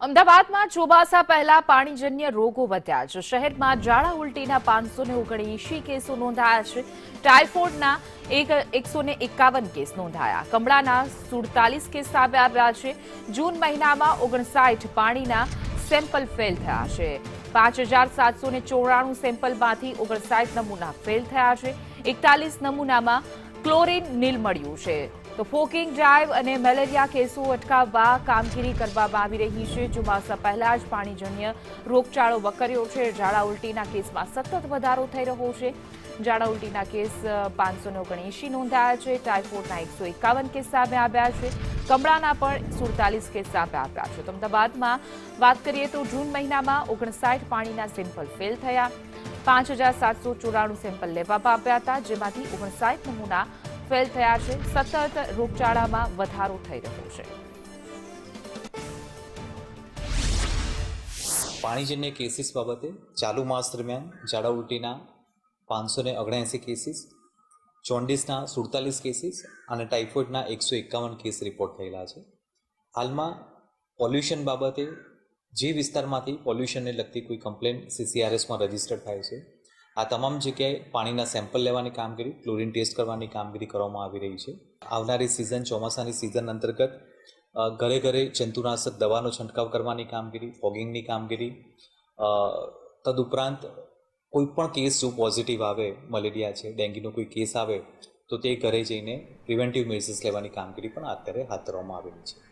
અમદાવાદમાં ચોમાસા પહેલા પાણીજન્ય રોગો વધ્યા છે। શહેરમાં ઝાડા ઉલટીના 579 કેસો નોંધાયા છે। ટાઇફોઇડના 151 કેસ નોંધાયા। કમળાના 47 કેસ સામે આવ્યા છે। જૂન મહિનામાં 59 પાણીના સેમ્પલ ફેલ થયા છે। 5794 સેમ્પલમાંથી 59 નમૂના ફેલ થયા છે। 41 નમૂનામાં ક્લોરીન નીલ મળ્યું છે। તો ફોકિંગ ડ્રાઈવ અને મેલેરિયા કેસો અટકાવવા કામગીરી કરવામાં આવી રહી છે। ચોમાસા પહેલા જ પાણીજન્ય રોગચાળો વકર્યો છે। ઝાડા ઉલટીના કેસમાં સતત વધારો થઈ રહ્યો છે। ઝાડા ઉલટીના કેસ 579 નોંધાયા છે। ટાઇફોઇડના 151 કેસ સામે આવ્યા છે। કમળાના પણ 47 કેસ સામે આવ્યા છે। તો અમદાવાદમાં વાત કરીએ તો જૂન મહિનામાં 59 પાણીના સેમ્પલ ફેલ થયા। 5794 સેમ્પલ લેવામાં આવ્યા હતા, જેમાંથી 59 નમૂના ફેલ થયા છે। સતત રોગચાળામાં વધારો થઈ રહ્યો છે। પાણીજન્ય કેસીસ બાબતે ચાલુ માસ દરમિયાન ઝાડા ઉલટીના 579 કેસીસ, જોન્ડિસના 47 કેસીસ અને ટાઇફોઇડના 151 કેસ રિપોર્ટ થયેલા છે। હાલમાં પોલ્યુશન બાબતે જે વિસ્તારમાંથી પોલ્યુશનને લગતી કોઈ કમ્પ્લેન CCRSમાં રજીસ્ટર થાય છે, આ તમામ જગ્યાએ પાણીના સેમ્પલ લેવાની કામગીરી, ક્લોરીન ટેસ્ટ કરવાની કામગીરી કરવામાં આવી રહી છે। આવનારી સિઝન, ચોમાસાની સિઝન અંતર્ગત ઘરે ઘરે જંતુનાશક દવાનો છંટકાવ કરવાની કામગીરી, ફોગિંગની કામગીરી, તદુપરાંત કોઈ પણ કેસ જો પોઝિટિવ આવે, મલેરિયા છે, ડેન્ગ્યુનો કોઈ કેસ આવે તો તે ઘરે જઈને પ્રિવેન્ટિવ મેઝર્સ લેવાની કામગીરી પણ અત્યારે હાથ ધરવામાં આવેલી છે।